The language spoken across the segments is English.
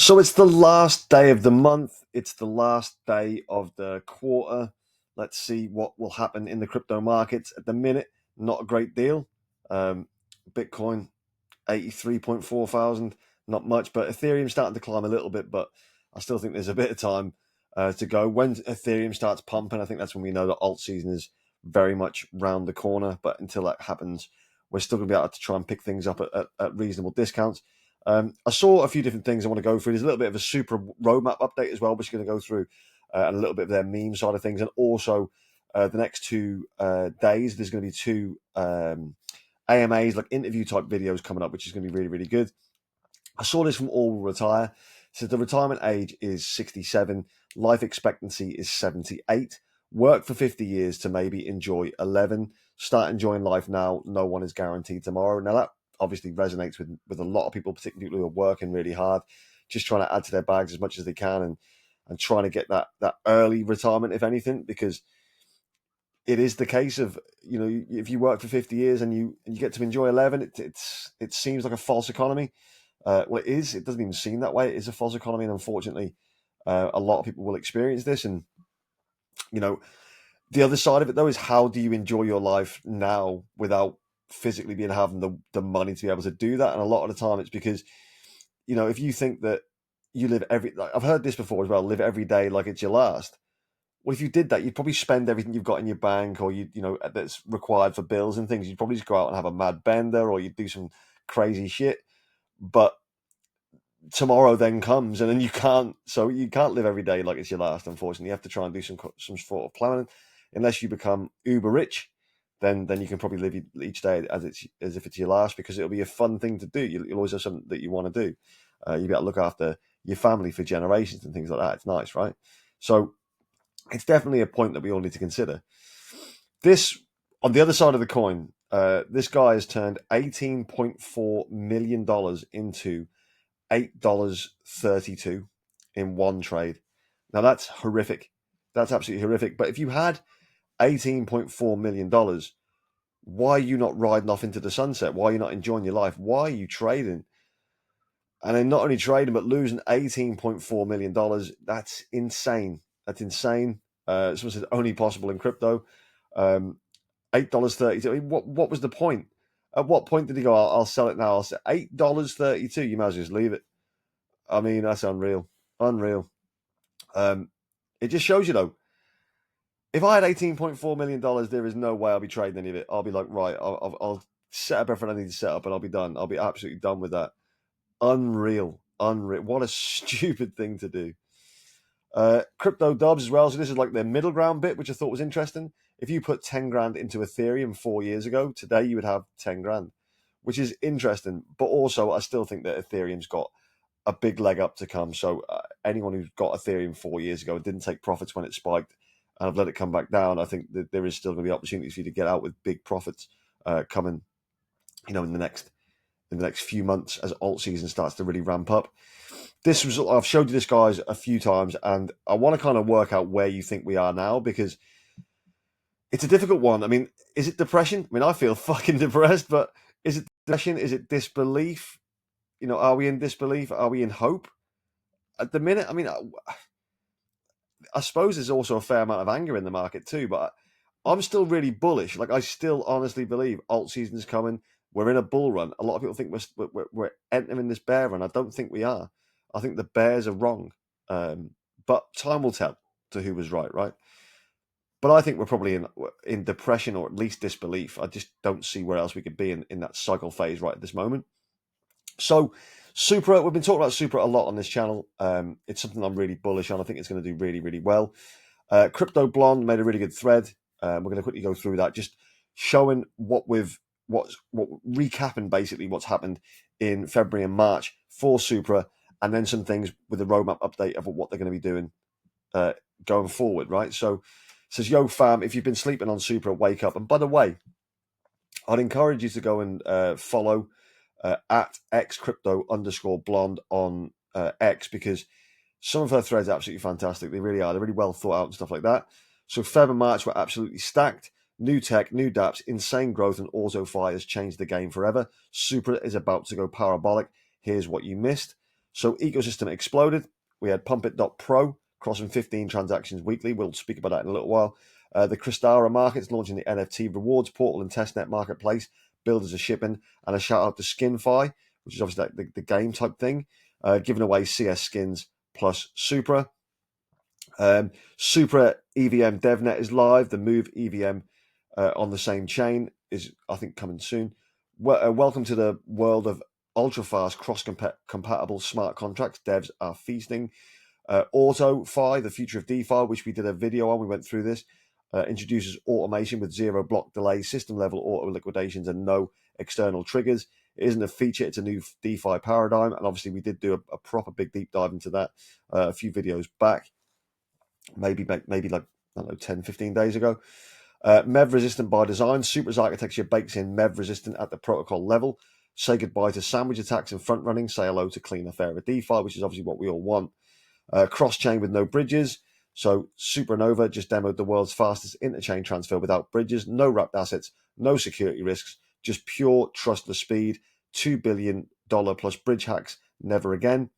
So it's the last day of the month. It's the last day of the quarter. Let's see what will happen in the crypto markets. At the minute, not a great deal. Bitcoin, 83.4 thousand, not much, but Ethereum starting to climb a little bit, but I still think there's a bit of time to go. When Ethereum starts pumping, I think that's when we know that alt season is very much round the corner. But until that happens, we're still going to be able to try and pick things up at reasonable discounts. I saw a few different things I want to go through. There's a little bit of a Supra roadmap update as well, which is going to go through, and a little bit of their meme side of things. And also, the next 2 days, there's going to be two AMAs, like interview type videos coming up, which is going to be really, really good. I saw this from All Will Retire. So the retirement age is 67, life expectancy is 78. Work for 50 years to maybe enjoy 11. Start enjoying life now. No one is guaranteed tomorrow. Now that obviously resonates with a lot of people, particularly people who are working really hard, just trying to add to their bags as much as they can and trying to get that early retirement, if anything, because it is the case of, if you work for 50 years and you get to enjoy 11, it seems like a false economy. Well, it is. It doesn't even seem that way. It is a false economy, and unfortunately, a lot of people will experience this. And the other side of it, though, is how do you enjoy your life now without physically having the money to be able to do that? And a lot of the time, it's because, if you think that you live I've heard this before as well, live every day like it's your last. Well, if you did that, you'd probably spend everything you've got in your bank, or that's required for bills and things. You'd probably just go out and have a mad bender, or you'd do some crazy shit. But tomorrow then comes, and then you can't live every day like it's your last. Unfortunately, you have to try and do some sort of planning. Unless you become uber rich, then you can probably live each day as if it's your last, because it'll be a fun thing to do. You'll always have something that you want to do. You'll be able to look after your family for generations and things like that. It's nice, right? So it's definitely a point that we all need to consider. This, on the other side of the coin, this guy has turned $18.4 million into $8.32 in one trade. Now that's horrific. That's absolutely horrific. But if you had $18.4 million, why are you not riding off into the sunset? Why are you not enjoying your life? Why are you trading? And then not only trading, but losing $18.4 million. That's insane. That's insane. Someone said only possible in crypto. $8.32. I mean, what was the point? At what point did he go, I'll sell it now? I'll say $8.32. You might as well just leave it. I mean, that's unreal. Unreal. It just shows you, though, if I had $18.4 million, there is no way I'll be trading any of it. I'll be like, right, I'll set up everything I need to set up, and I'll be done. I'll be absolutely done with that. Unreal. Unreal. What a stupid thing to do. Crypto dubs as well. So this is like the middle ground bit, which I thought was interesting. If you put 10 grand into Ethereum 4 years ago, today you would have 10 grand, which is interesting. But also, I still think that Ethereum's got a big leg up to come. So anyone who's got Ethereum 4 years ago and didn't take profits when it spiked and have let it come back down, I think that there is still going to be opportunities for you to get out with big profits coming, in the next few months as alt season starts to really ramp up. I've showed you this, guys, a few times, and I want to kind of work out where you think we are now, because it's a difficult one. I mean, is it depression? I mean, I feel fucking depressed, but is it depression? Is it disbelief? Are we in disbelief? Are we in hope? At the minute, I mean, I suppose there's also a fair amount of anger in the market too, but I'm still really bullish. Like, I still honestly believe alt season's coming. We're in a bull run. A lot of people think we're entering this bear run. I don't think we are. I think the bears are wrong. But time will tell to who was right? But I think we're probably in depression, or at least disbelief. I just don't see where else we could be in that cycle phase right at this moment. So Supra, we've been talking about Supra a lot on this channel. It's something I'm really bullish on. I think it's going to do really, really well. Crypto Blonde made a really good thread. We're going to quickly go through that, just showing recapping basically what's happened in February and March for Supra, and then some things with the roadmap update of what they're going to be doing going forward, right? So it says, yo fam, if you've been sleeping on Supra, wake up. And by the way, I'd encourage you to go and follow at xcrypto_blonde on X, because some of her threads are absolutely fantastic. They really are. They're really well thought out and stuff like that. So Feb and March were absolutely stacked. New tech, new dApps, insane growth, and AutoFi has changed the game forever. Supra is about to go parabolic. Here's what you missed. So ecosystem exploded. We had Pumpit.pro crossing 15 transactions weekly. We'll speak about that in a little while. The Crystara Markets launching the NFT rewards portal and testnet marketplace. Builders are shipping. And a shout out to SkinFi, which is obviously like the game type thing, giving away CS skins plus Supra. Supra EVM DevNet is live. The Move EVM on the same chain is, I think, coming soon. Welcome to the world of ultra-fast, cross-compatible smart contracts. Devs are feasting. AutoFi, the future of DeFi, which we did a video on. We went through this. Introduces automation with zero block delay, system-level auto liquidations, and no external triggers. It isn't a feature, it's a new DeFi paradigm. And obviously, we did do a proper big deep dive into that a few videos back. Maybe like, I don't know, 10, 15 days ago. MEV resistant by design. Supra's architecture bakes in MEV resistant at the protocol level. Say goodbye to sandwich attacks and front running. Say hello to cleaner, fairer DeFi, which is obviously what we all want. Cross chain with no bridges. So Supernova just demoed the world's fastest interchain transfer without bridges, no wrapped assets, no security risks, just pure trustless speed. $2 billion plus bridge hacks. Never again.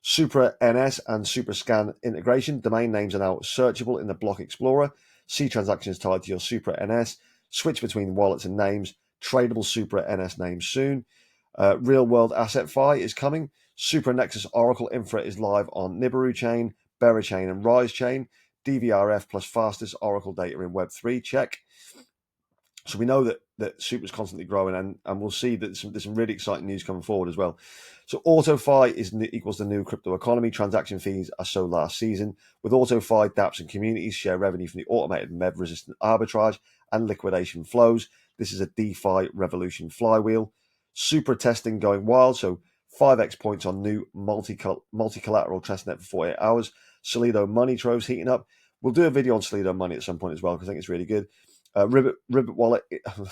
Supra NS and Supra Scan integration. Domain names are now searchable in the Block Explorer. See transactions tied to your Supra NS. Switch between wallets and names. Tradable Supra NS names soon. Real World Asset Fi is coming. Supra Nexus Oracle Infra is live on Nibiru Chain, Bera Chain, and Rise Chain. DVRF plus fastest Oracle data in Web3. Check. So we know that Supra's constantly growing, and we'll see that there's some really exciting news coming forward as well. So AutoFi equals the new crypto economy. Transaction fees are so last season. With AutoFi, dApps and communities share revenue from the automated MEV-resistant arbitrage and liquidation flows. This is a DeFi revolution flywheel. Supra testing going wild, so 5x points on new multi-collateral testnet for 48 hours. Solido money troves heating up. We'll do a video on Solido money at some point as well, because I think it's really good. Ribbit wallet,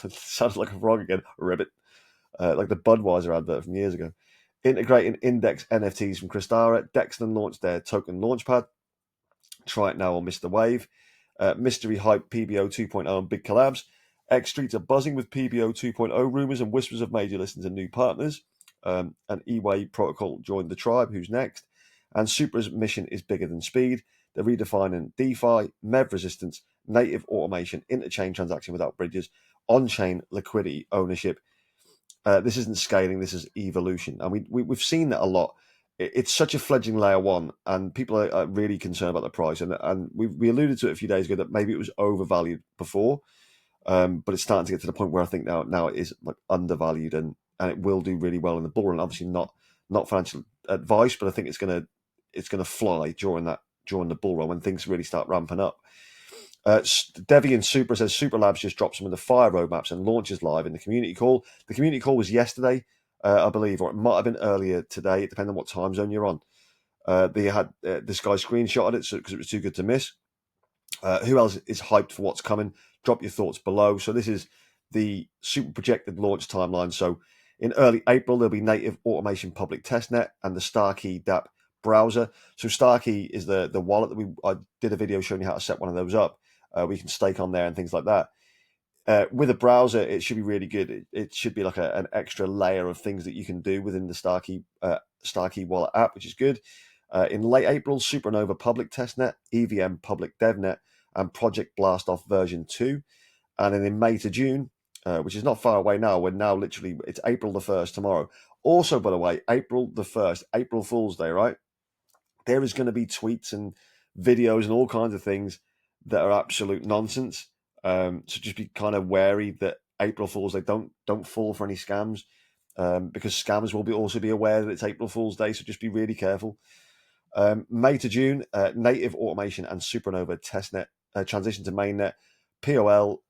sounds like a frog again, Ribbit, like the Budweiser advert from years ago. Integrating index NFTs from Crystara. Dexlyn launched their token launchpad. Try it now or miss the wave. Mystery hype PBO 2.0 and big collabs. X Streets are buzzing with PBO 2.0 rumors and whispers of major listings and new partners. And E-Way Protocol joined the tribe. Who's next? And Supra's mission is bigger than speed. They're redefining DeFi, MEV resistance, native automation, interchain transaction without bridges, on-chain liquidity ownership. This isn't scaling, this is evolution. And we've seen that a lot. It's such a fledgling layer one, and people are really concerned about the price. And we alluded to it a few days ago that maybe it was overvalued before, but it's starting to get to the point where I think now it is like undervalued, and it will do really well in the bull run. Obviously not financial advice, but I think it's gonna fly during the bull run when things really start ramping up. Devi and Supra says Supra Labs just dropped some of the fire roadmaps and launches live in the community call. The community call was yesterday, I believe, or it might have been earlier today. It depends on what time zone you're on. They had this guy screenshotted it because it was too good to miss. Who else is hyped for what's coming? Drop your thoughts below. So this is the super projected launch timeline. So in early April, there'll be native automation public testnet and the Starkey dApp browser. So Starkey is the wallet that I did a video showing you how to set one of those up. We can stake on there and things like that. With a browser, it should be really good. It should be like an extra layer of things that you can do within the Starkey wallet app, which is good. In late April, Supernova public testnet, EVM public devnet, and Project Blastoff version 2. And then in May to June, which is not far away now, we're now literally, it's April the 1st tomorrow. Also, by the way, April the 1st, April Fool's Day, right? There is going to be tweets and videos and all kinds of things that are absolute nonsense. So just be kind of wary that April Fools, they don't fall for any scams, because scammers will also be aware that it's April Fool's Day. So just be really careful. May to June, native automation and Supernova testnet transition to mainnet, POEL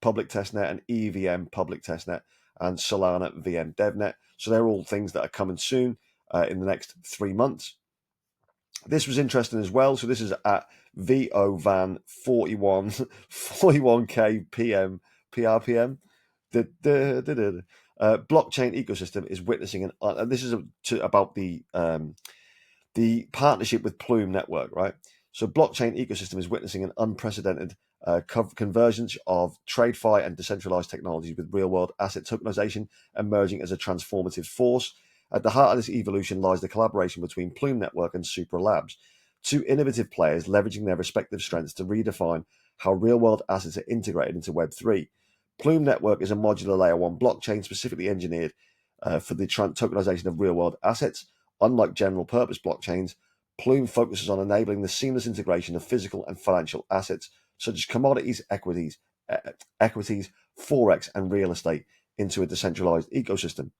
public testnet, and EVM public testnet, and Solana VM devnet. So they're all things that are coming soon in the next 3 months. This was interesting as well. So this is at VOVAN 41K PM PRPM. Blockchain ecosystem is witnessing and this is about the partnership with Plume network, right? So blockchain ecosystem is witnessing an unprecedented convergence of TradeFi and decentralized technologies, with real-world asset tokenization emerging as a transformative force. At the heart of this evolution lies the collaboration between Plume Network and Supra Labs, two innovative players leveraging their respective strengths to redefine how real-world assets are integrated into Web3. Plume Network is a modular layer 1 blockchain specifically engineered for the tokenization of real-world assets. Unlike general-purpose blockchains, Plume focuses on enabling the seamless integration of physical and financial assets, such as commodities, equities, forex, and real estate, into a decentralized ecosystem.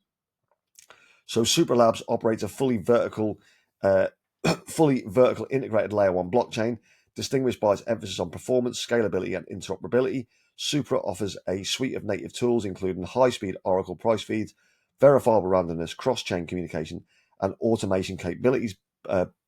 So Supra Labs operates a fully vertical integrated layer 1 blockchain, distinguished by its emphasis on performance, scalability, and interoperability. Supra offers a suite of native tools, including high-speed Oracle price feeds, verifiable randomness, cross-chain communication, and automation capabilities,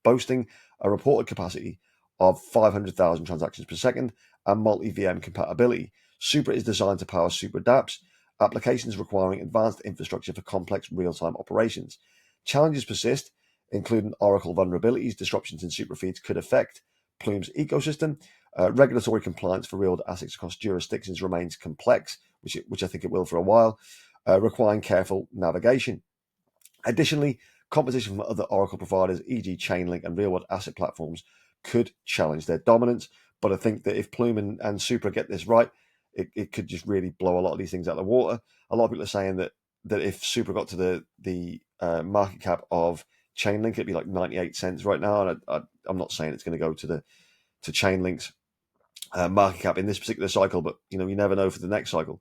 boasting a reported capacity of 500,000 transactions per second and multi-VM compatibility. Supra is designed to power Supra dApps, applications requiring advanced infrastructure for complex real-time operations. Challenges persist, including Oracle vulnerabilities. Disruptions in Supra feeds could affect Plume's ecosystem. Regulatory compliance for real assets across jurisdictions remains complex, which I think it will for a while, requiring careful navigation. Additionally, competition from other Oracle providers, e.g. Chainlink and real-world asset platforms, could challenge their dominance. But I think that if Plume and Supra get this right, it could just really blow a lot of these things out of the water. A lot of people are saying that if Supra got to the market cap of Chainlink, it'd be like 98 cents right now. And I'm not saying it's going to go to Chainlink's market cap in this particular cycle, but you never know for the next cycle.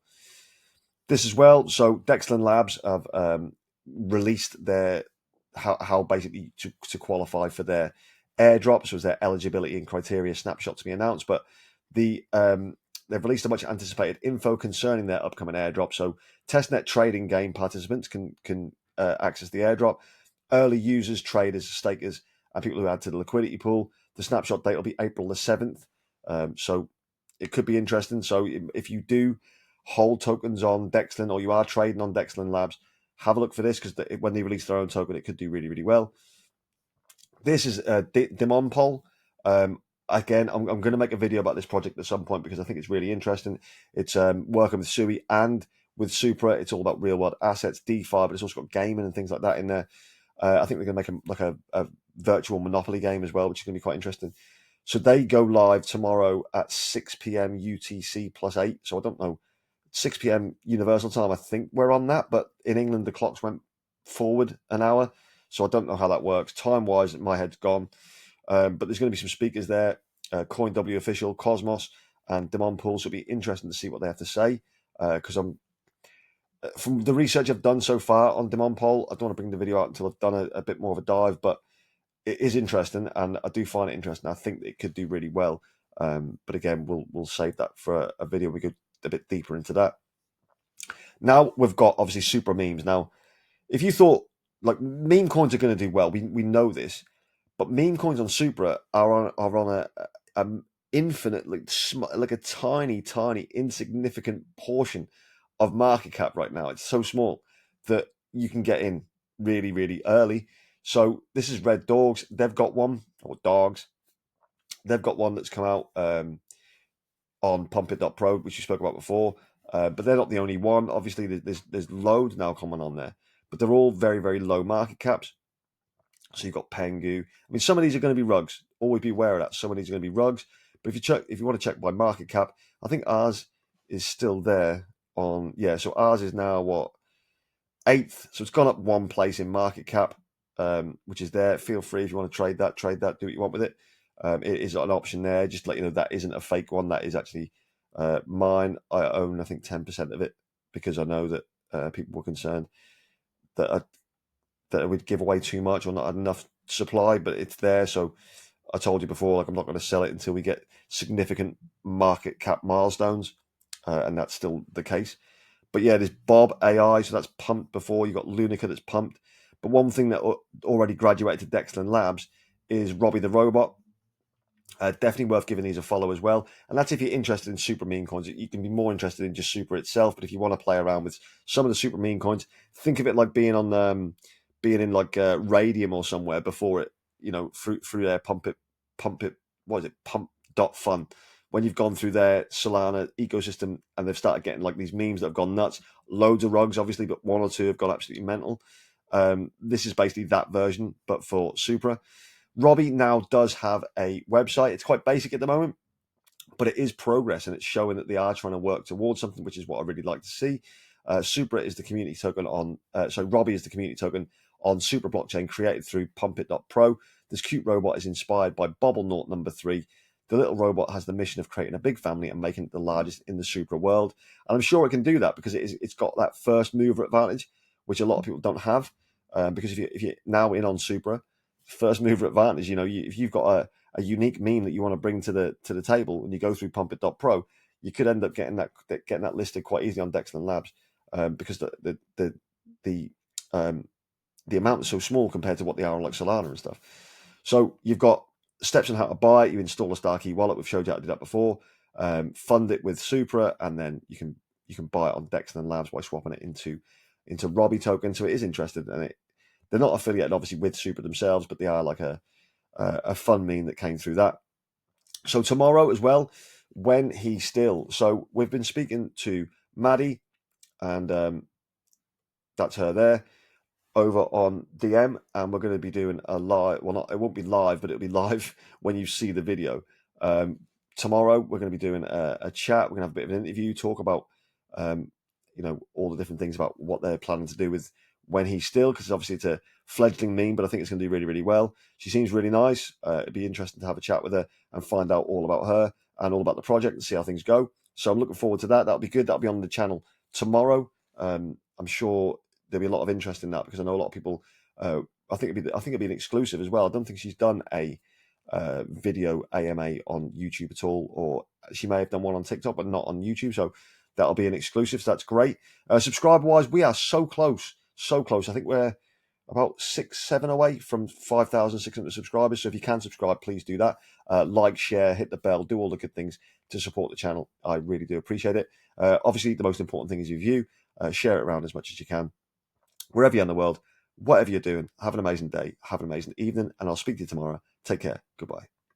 This as well. So Dexlyn Labs have released their how basically to qualify for their airdrops, was their eligibility and criteria snapshot to be announced, but they've released a much anticipated info concerning their upcoming airdrop. So testnet trading game participants can access the airdrop. Early users, traders, stakers, and people who add to the liquidity pool. The snapshot date will be April the 7th. So it could be interesting. So if you do hold tokens on Dexlyn, or you are trading on Dexlyn Labs, have a look for this, because when they release their own token, it could do really, really well. This is DeMonopol. Again, I'm going to make a video about this project at some point because I think it's really interesting. It's working with Sui and with Supra. It's all about real world assets, DeFi, but it's also got gaming and things like that in there. I think they're going to make a virtual Monopoly game as well, which is going to be quite interesting. So they go live tomorrow at 6 p.m. UTC +8. So I don't know, 6 p.m. Universal Time. I think we're on that, but in England the clocks went forward an hour, so I don't know how that works time-wise. My head's gone. But there's going to be some speakers there, CoinW official, Cosmos, and DeMonopol. So it'll be interesting to see what they have to say. Because from the research I've done so far on DeMonopol, I don't want to bring the video out until I've done a bit more of a dive, but it is interesting, and I do find it interesting. I think it could do really well. But again, we'll save that for a video. We go a bit deeper into that. Now we've got obviously Supra memes. Now, if you thought like meme coins are going to do well, we know this. But meme coins on Supra are on a infinitely like a tiny, insignificant portion of market cap right now. It's so small that you can get in really, really early. So this is Red Dogs. They've got one, or Dogs. They've got one that's come out on pumpit.pro, which you spoke about before. But they're not the only one. Obviously, there's loads now coming on there, but they're all very, very low market caps. So you've got Pengu. I mean, some of these are going to be rugs. Always be aware of that. Some of these are going to be rugs. But if you want to check by market cap, I think ours is still there on, yeah. So ours is now what, 8th. So it's gone up one place in market cap, which is there. Feel free if you want to trade that, do what you want with it. It is an option there. Just to let you know, that isn't a fake one. That is actually mine. I own, I think, 10% of it, because I know that people were concerned that it would give away too much or not enough supply, but it's there. So I told you before, like, I'm not going to sell it until we get significant market cap milestones, and that's still the case. But yeah, there's Bob AI, so that's pumped before. You've got Lunica that's pumped. But one thing that already graduated to Dexlyn Labs is Robbie the Robot. Definitely worth giving these a follow as well. And that's if you're interested in Supra meme coins. You can be more interested in just Supra itself, but if you want to play around with some of the Supra meme coins, think of it like being on being in like Radium or somewhere before it, through their pump it, what is it, pump.fun. When you've gone through their Solana ecosystem and they've started getting like these memes that have gone nuts, loads of rugs obviously, but one or two have gone absolutely mental. This is basically that version, but for Supra. Robbie now does have a website. It's quite basic at the moment, but it is progress, and it's showing that they are trying to work towards something, which is what I really like to see. Supra is the community token on, Robbie is the community token on Supra blockchain created through pumpit.pro. This cute robot is inspired by Bobblenaut number 3. The little robot has the mission of creating a big family and making it the largest in the Supra world. And I'm sure it can do that because it's got that first mover advantage, which a lot of people don't have. Because if you're now in on Supra, first mover advantage, if you've got a unique meme that you want to bring to the table and you go through pumpit.pro, you could end up getting that listed quite easily on Dexlyn Labs, because the amount is so small compared to what they are on like Solana and stuff. So you've got steps on how to buy it. You install a Starkey wallet. We've showed you how to do that before. Fund it with Supra, and then you can buy it on Dexlyn Labs by swapping it into Robbie token. So it is interesting, and they're not affiliated obviously with Supra themselves, but they are like a fun meme that came through that. So tomorrow as well, when he's still. So we've been speaking to Maddie, and that's her there, over on DM, and we're going to be doing a live. Well, it won't be live, but it'll be live when you see the video. Tomorrow we're going to be doing a chat. We're going to have a bit of an interview, talk about all the different things about what they're planning to do with when he's still, because obviously it's a fledgling meme, but I think it's going to do really, really well. She seems really nice. It'd be interesting to have a chat with her and find out all about her and all about the project and see how things go. So I'm looking forward to that. That'll be good. That'll be on the channel tomorrow. I'm sure there'll be a lot of interest in that, because I know a lot of people. I think it'd be an exclusive as well. I don't think she's done a video AMA on YouTube at all, or she may have done one on TikTok, but not on YouTube. So that'll be an exclusive. So that's great. Subscriber wise, we are so close. I think we're about 6-7 away from 5,600 subscribers. So if you can subscribe, please do that. Like, share, hit the bell, do all the good things to support the channel. I really do appreciate it. Obviously, the most important thing is your view. Share it around as much as you can. Wherever you're in the world, whatever you're doing, have an amazing day, have an amazing evening, and I'll speak to you tomorrow. Take care. Goodbye.